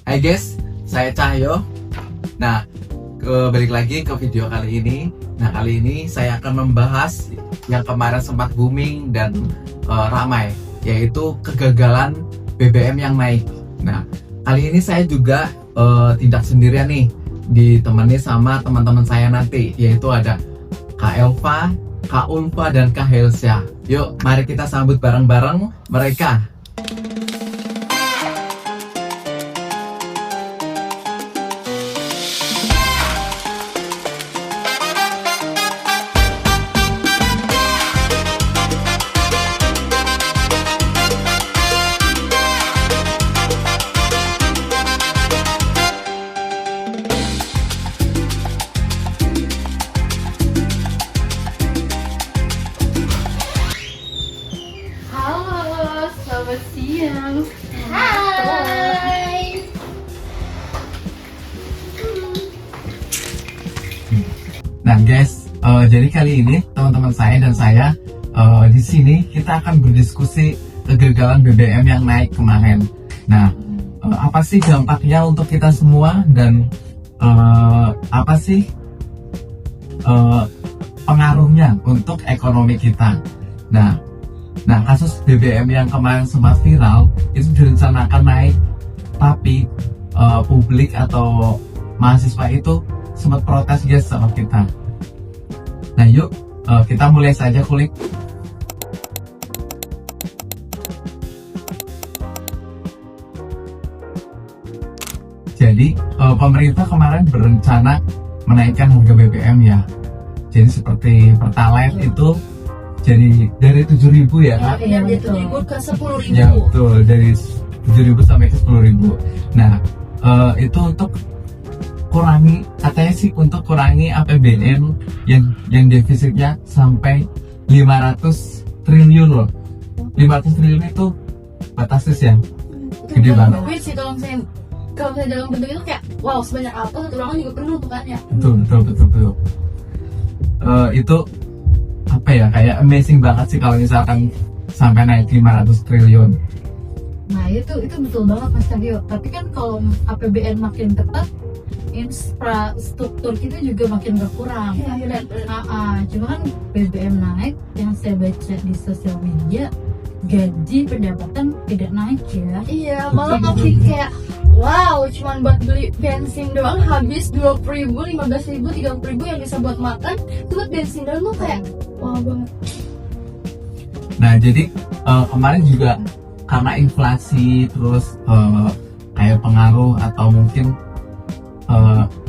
Hai guys, saya Cahyo. Nah, balik lagi ke video kali ini. Nah, kali ini saya akan membahas yang kemarin sempat booming dan ramai, yaitu kegagalan BBM yang naik. Nah, kali ini saya juga tidak sendirian nih, ditemani sama teman-teman saya nanti, yaitu ada Kak Elva, Kak Ulfa, dan Kak Helsa. Yuk, mari kita sambut bareng-bareng mereka. Selamat siang. Hai. Nah guys, jadi kali ini teman-teman saya dan saya di sini kita akan berdiskusi kegagalan BBM yang naik kemarin. Nah, apa sih dampaknya untuk kita semua dan apa sih pengaruhnya untuk ekonomi kita. Nah, kasus BBM yang kemarin sempat viral itu direncanakan naik, tapi publik atau mahasiswa itu sempat protes guys sama kita. Nah yuk, kita mulai saja kulik. Jadi pemerintah kemarin berencana menaikkan harga BBM ya. Jadi seperti Pertalite itu jadi dari 7.000 ya Kak? Iya, dari 7.000 ke 10.000. Ya betul, dari 7.000 sampai ke 10.000. Nah, itu untuk katanya sih untuk kurangi APBN yang defisitnya sampai 500 triliun loh. 500 triliun itu batasnya ya, gede banget. Duit sih kalau misalnya dalam bentuk itu kayak wow, sebanyak apa satu ruangan juga penuh tuh kan ya. Betul. Itu apa ya, kayak amazing banget sih kalau misalkan sampai naik 500 triliun. Nah itu betul banget Mas Cahyo. Tapi kan kalau APBN makin ketat, infrastruktur kita juga makin berkurang. Iya, benar. Cuma kan BBM naik, yang saya baca di sosial media, gaji pendapatan tidak naik ya. Iya, malah makin kayak wow, cuman buat beli bensin doang habis 20.000, 15.000, 30.000 yang bisa buat makan, itu buat bensin doang tuh kayak wow banget. Nah jadi kemarin juga karena inflasi terus kayak pengaruh atau mungkin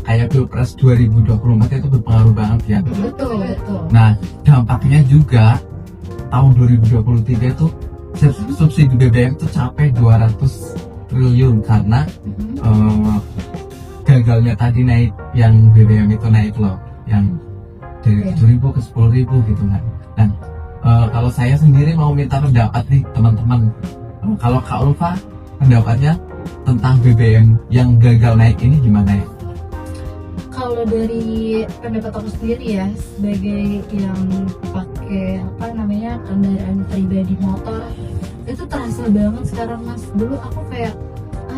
kayak Pilpres 2024 itu berpengaruh banget ya. Betul. Nah dampaknya juga tahun 2023 itu subsidi BBM itu capai 200 triliun karena gagalnya tadi naik, yang BBM itu naik loh, yang dari 7.000 ke 10.000 gitu kan. Dan kalau saya sendiri mau minta pendapat nih teman-teman, kalau Kak Ulfa pendapatnya tentang BBM yang gagal naik ini gimana ya? Kalau dari pendapat aku sendiri ya, sebagai yang pakai kendaraan pribadi motor, itu terasa banget sekarang Mas. Dulu aku kayak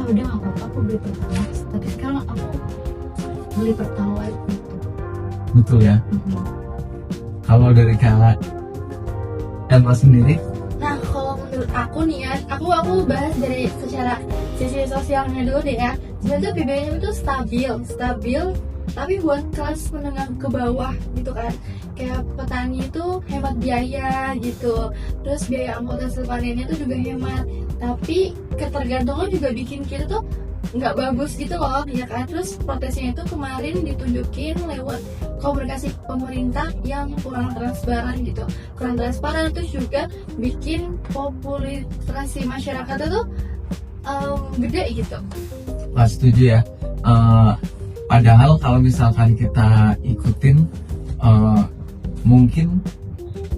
udah nggak apa-apa aku beli Pertamax, tapi sekarang aku beli Pertalite gitu. Betul ya. Kalau dari Kak Elva sendiri? Nah, kalau menurut aku nih ya, aku bahas dari secara sisi sosialnya dulu deh ya. Sebenarnya BBM itu stabil, tapi buat kelas menengah ke bawah gitu kan. Kayak petani itu hemat biaya gitu, terus biaya amputasi panennya itu juga hemat. Tapi ketergantungan juga bikin kita tuh nggak bagus gitu loh, ya kan. Terus protesnya itu kemarin ditunjukin lewat komunikasi pemerintah yang kurang transparan gitu, terus juga bikin populasi masyarakat itu gede gitu. Wah, setuju ya. Padahal kalau misalkan kita ikutin mungkin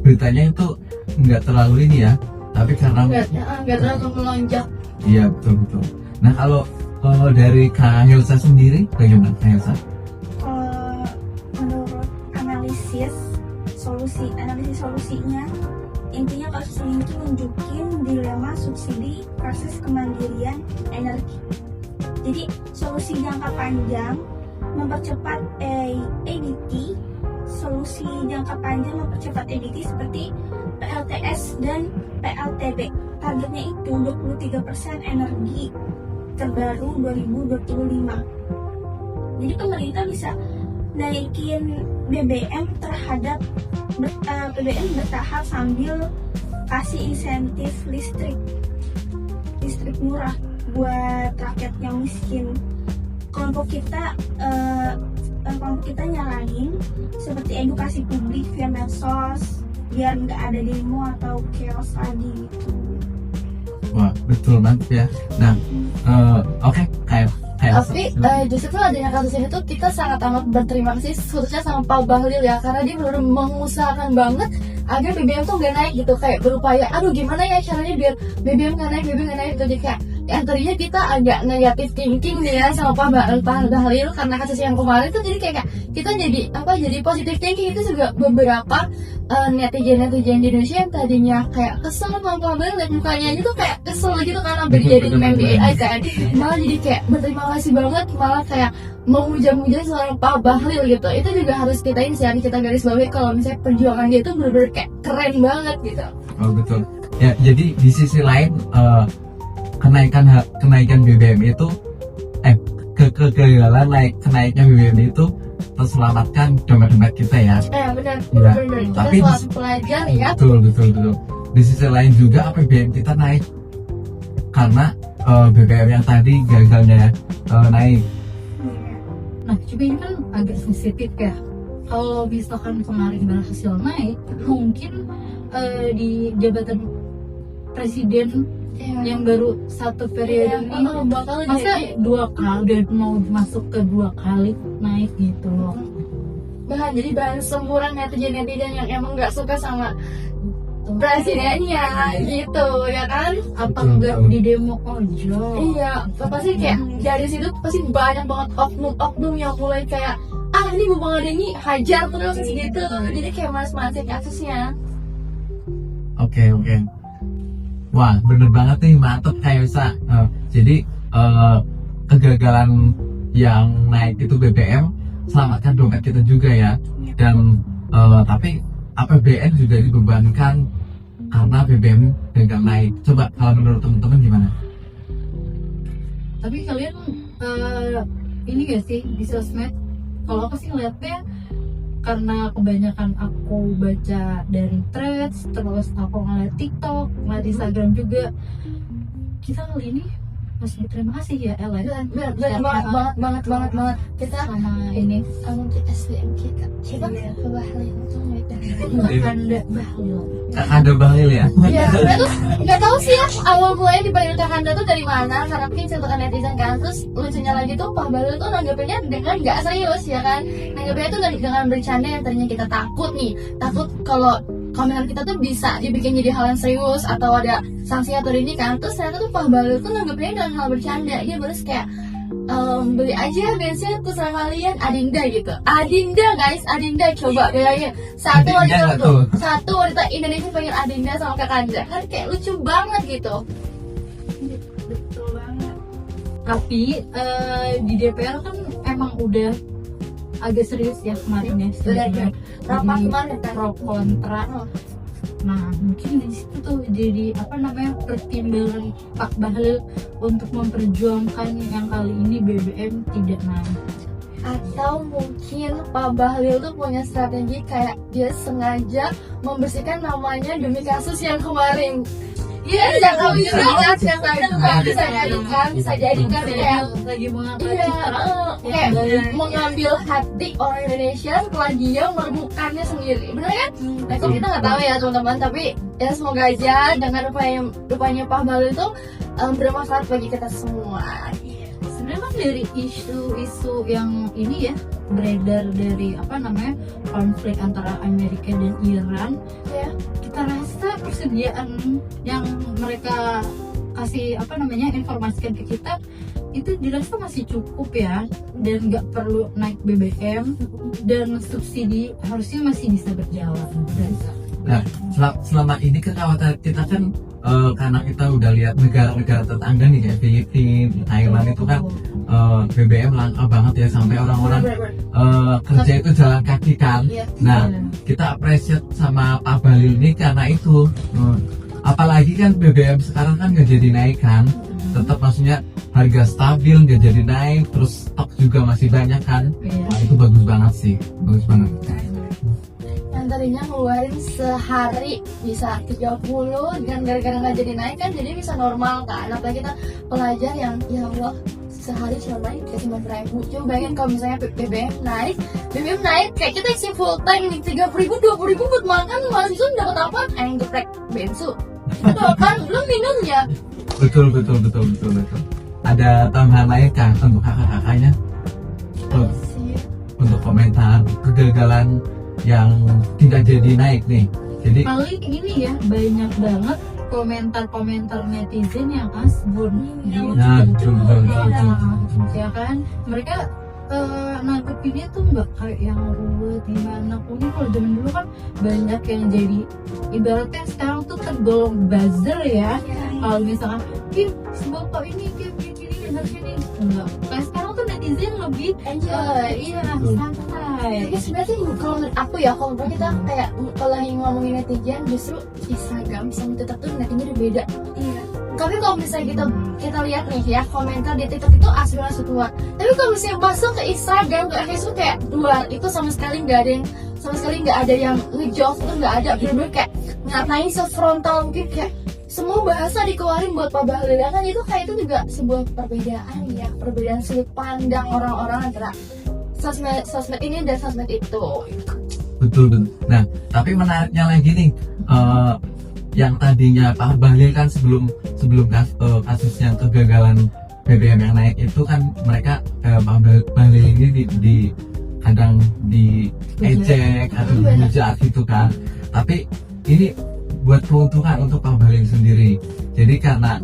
beritanya itu nggak terlalu ini ya, tapi karena nggak terlalu melonjak. Iya betul. Nah kalau dari Kak Helsa sendiri bagaimana Kak Helsa? Menurut analisis solusinya, intinya kasus ini tuh nunjukin dilema subsidi versus kemandirian energi. Jadi solusi jangka panjang mempercepat EDT, solusi jangka panjang mempercepat EDT seperti PLTS dan PLTB. Targetnya itu 23% energi terbaru 2025. Jadi pemerintah bisa naikin BBM terhadap BBM bertahap sambil kasih insentif listrik murah buat rakyat yang miskin. Kelompok kita nyaranin seperti edukasi publik via medsos biar nggak ada demo atau chaos tadi gitu. Wah, betul banget ya. Nah, oke, kayak Tapi justru adanya kasus ini tuh kita sangat amat berterima kasih khususnya sama Pak Bahlil ya, karena dia benar mengusahakan banget agar BBM tuh gak naik gitu, kayak berupaya aduh gimana ya caranya biar BBM gak naik gitu. Jadi kayak yang tadinya kita agak negatif thinking nih ya sama Pak Bahlil karena kasus yang kemarin tuh, jadi kayak kita jadi positif thinking. Itu juga beberapa netizen di Indonesia yang tadinya kayak kesel sama Pak Bahlil, lihat mukanya aja tuh kayak kesel gitu karena dijadiin meme di AI kan, malah jadi kayak berterima kasih banget, malah kayak memuja-muja seorang Pak Bahlil gitu. Itu juga harus kita garis bawahi kalau misalnya perjuangan dia itu benar-benar kayak keren banget gitu. Oh betul. Ya, jadi di sisi lain kenaikan BBM itu kegagalan kenaikan BBM itu terselamatkan dompet-dompet kita ya. Benar. Ya. Kita Tapi selalu pelajar ya. Betul. Di sisi lain juga APBN kita naik karena BBM yang tadi gagalnya naik. Nah, coba ini kan agak sensitif ya. Kalau misalkan kemarin berhasil naik, mungkin di jabatan presiden yang baru satu periode ini bakal masa jadi 2 kali udah mau masuk ke 2 kali naik gitu loh. bahan semburan netizen yang emang nggak suka sama presidennya gitu ya kan. Apa Betul, enggak betul. di demo ojol? Iya, pasti kayak dari situ pasti banyak banget oknum yang mulai kayak ini mau ini hajar terus gitu. Jadi kayak mas-masin kasusnya. Oke. Wah, bener banget nih, mantep kayak bisa. Jadi kegagalan yang naik itu BBM selamatkan dompet kita juga ya. Dan tapi APBN juga dibebankan karena BBM gagal naik. Coba kalau menurut teman-teman gimana? Tapi kalian ini gak sih di sosmed? Kalau aku sih ngeliatnya karena kebanyakan aku baca dari threads, terus aku ngeliat TikTok, ngeliat Instagram juga. Kita kali ini harus berterima kasih ya Ella banget kita sama ini untuk SDM kita Bahlil itu Ada Bahlil ya? Iya, saya tuh nggak tahu sih ya awal mulanya dipanggil Kakanda tuh dari mana, karena mungkin contohkan netizen kan. Terus lucunya lagi tuh Pak Bahlil tuh nanggepinnya dengan nggak serius ya kan, nanggepinnya tuh dengan bercanda yang tadinya kita takut kalau komentar kita tuh bisa dibikin jadi hal yang serius atau ada sanksi atau ini kan. Terus ternyata tuh Pak Bahlil tuh nanggepinnya dengan hal bercanda. Dia baru kayak beli aja bensin terserah kalian, Adinda gitu. Adinda coba bayangin satu wanita Indonesia panggil Adinda sama Kakanda, kan kayak lucu banget gitu. Betul banget. Tapi di DPR kan emang udah agak serius ya kemarin ya sebenarnya. Rapat kemarin kan Pro kontra. Nah mungkin di situ tuh jadi pertimbangan Pak Bahlil untuk memperjuangkan yang kali ini BBM tidak naik. Atau mungkin Pak Bahlil tuh punya strategi kayak dia sengaja membersihkan namanya demi kasus yang kemarin. Iya, yang tahu juga kan, bisa jadi kan kayak lagi mengangkat kayak mengambil hati orang Indonesia setelah dia merebutkannya sendiri, bener kan? Nah, itu kita nggak tahu ya teman-teman, tapi ya semoga aja dengan rupanya Pak Bahlil itu bermanfaat bagi kita semua. Sebenarnya kan dari isu-isu yang ini ya beredar dari konflik antara Amerika dan Iran Ya. kita rasa persediaan yang mereka kasih informasikan ke kita itu dirasa masih cukup ya, dan nggak perlu naik BBM, dan subsidi harusnya masih bisa berjalan. Nah, selama ini kekhawatiran kita kan karena kita udah lihat negara-negara tetangga nih kayak Filipina, Thailand itu kan BBM langka banget ya, sampai orang-orang kerja itu jalan kaki kan. Iya. Nah, kita appreciate sama Pak Bahlil ini karena itu. Apalagi kan BBM sekarang kan nggak jadi naik kan, tetap maksudnya harga stabil, nggak jadi naik, terus stok juga masih banyak kan. Nah, itu bagus banget sih, bagus banget. Yang tadinya ngeluarin sehari bisa 30, dengan gara-gara nggak jadi naik kan jadi bisa normal kan. Apalagi kita pelajar yang ya Allah sehari cuma naik kayak 9.000. Coba bayangin kalau misalnya BBM naik kayak kita isi full tank nih 30.000, 20.000 buat makan, mahasiswa dapat apa? Ayam geprek bensu. Itu kan belum minumnya. Betul. Ada tambahan lain kan untuk kakak-kakaknya? Untuk komentar kegagalan yang tidak jadi naik nih. Jadi Paling ini ya, banyak banget komentar-komentar netizen yang asbun gitu. nah, betul. Ya kan, mereka nangkepinnya tuh nggak kayak yang ruwet gimana. Mungkin kalau zaman dulu kan banyak yang jadi ibaratnya sekarang tuh tergolong buzzer ya. Kalau misalkan Kim bapak ini Kim ini harusnya nih enggak. Kayak sekarang tuh netizen lebih iya santai. Tapi sebenarnya kalau menurut aku ya, kalau menurut kita kayak kalau yang ngomongin netizen justru Instagram sama TikTok tuh netizennya udah beda. Iya. Tapi kalau misalnya kita lihat nih ya, komentar di TikTok itu aspirasi keluar. Tapi kalau misalnya masuk ke Instagram, ke Facebook kayak luar itu sama sekali nggak ada yang ngejokes, itu nggak ada, bener-bener kayak ngatain sefrontal mungkin kayak semua bahasa dikeluarin buat Pak Bahlil. Kan itu kayak itu juga sebuah perbedaan sudut pandang orang-orang antara sosmed ini dan sosmed itu. Betul. Nah, tapi menariknya lagi nih, yang tadinya Pak Bahlil kan sebelum kasus yang kegagalan BBM yang naik itu kan mereka Pak Bahlil ini di kadang diejek atau dihujat gitu kan. Tapi ini buat keuntungan untuk Pak Bahlil sendiri. Jadi karena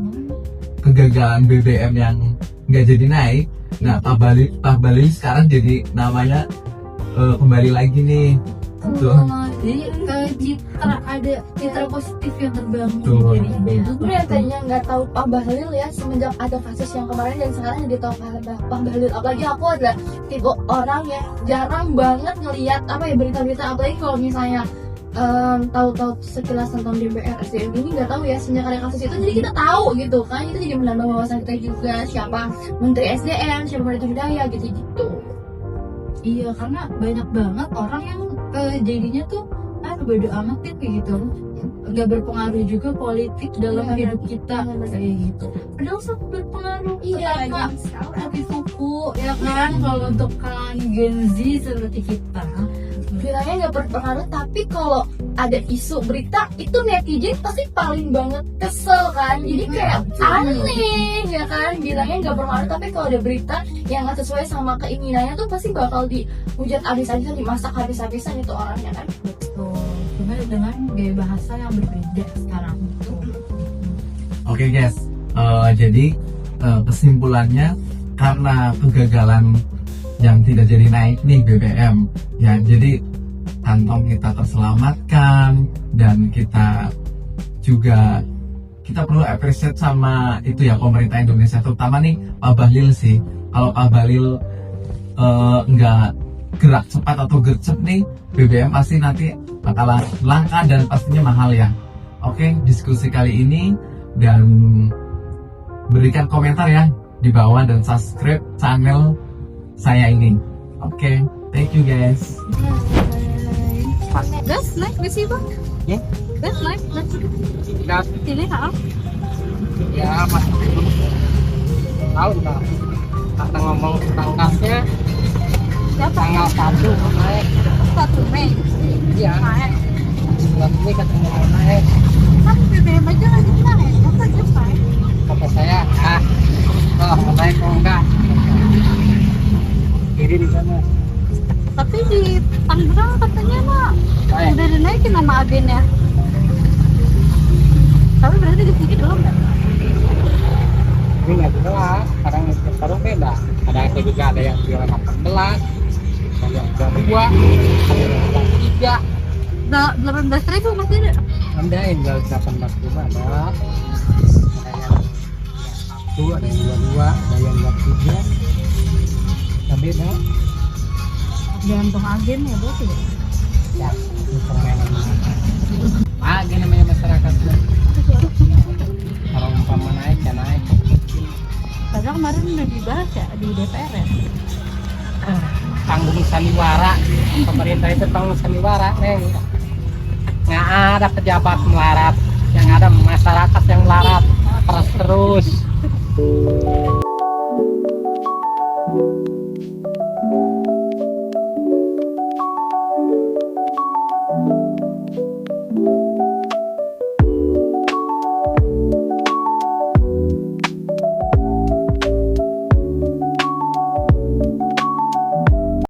kegagalan BBM yang nggak jadi naik, nah Pak Bahlil sekarang jadi namanya kembali lagi nih. Tuh. Jadi ada citra positif yang terbangun Tuh. dari BBM. Gue yang tadinya nggak tahu Pak Bahlil ya, semenjak ada kasus yang kemarin dan sekarang jadi tahu Pak Bahlil. Apalagi aku adalah tipe orang yang jarang banget ngelihat berita-berita, apalagi kalau misalnya tahu sekilas tentang DPR SDM ini nggak tahu ya, sejak ada kasus itu jadi kita tahu gitu kan, itu jadi menambah wawasan kita juga siapa Menteri SDM, siapa Menteri Budaya gitu. Iya, karena banyak banget orang yang jadinya tuh bodo amat deh kayak gitu, nggak berpengaruh juga politik dalam hidup kita kayak gitu. Padahal sangat berpengaruh. Iya, Kak, tapi suku ya kan. Kalau untuk kalangan Gen Z seperti kita bilangnya nggak berpengaruh, tapi kalau ada isu berita itu netizen pasti paling banget kesel kan, jadi kayak aneh ya kan, bilangnya nggak berpengaruh tapi kalau ada berita yang nggak sesuai sama keinginannya tuh pasti bakal dihujat habis-habisan, dimasak habis-habisan itu orangnya kan. betul, cuma dengan gaya bahasa yang berbeda sekarang itu. Oke guys, jadi kesimpulannya karena kegagalan yang tidak jadi naik nih BBM ya, jadi kantong kita terselamatkan dan kita perlu appreciate sama itu ya pemerintah Indonesia, terutama nih Pak Bahlil sih. Kalau Pak Bahlil nggak gerak cepat atau gercep nih, BBM pasti nanti bakalan langka dan pastinya mahal ya. Oke, diskusi kali ini, dan berikan komentar ya di bawah dan subscribe channel saya ini. Oke, thank you guys. Gas naik di sini bang? Ya? Gas naik? Gas. Sini ha? Ya masih belum tahu lah. Kata ngomong tentang gasnya Siapa? tanggal 1 naik. 1 Mei. Iya. Naik. Bulan ini katanya mau naik. Kan BBM aja lagi naik. Masa dia naik? Kata saya, mau naik mau enggak? Kiri di sana. Tapi di Tangerang katanya mah Naik. udah dinaikin sama agennya. Tapi berarti di sini belum kan? Ini nggak jelas. Sekarang beda. Ada yang juga ada yang jual 18, ada yang jual 2, ada yang jual 3. Udah 18.000 masih ada. Ada yang 18 ada yang 1, ada yang 22, ada yang 23. Nah, beda. Gantung agen ya berarti ya. Ya, itu permainan. Pagi namanya masyarakat. Kalau umpama naik ya naik. Padahal kemarin udah dibahas ya di DPR ya. Tanggung sandiwara, pemerintah itu tanggung sandiwara, neng. Nggak ada pejabat melarat, yang ada masyarakat yang melarat terus.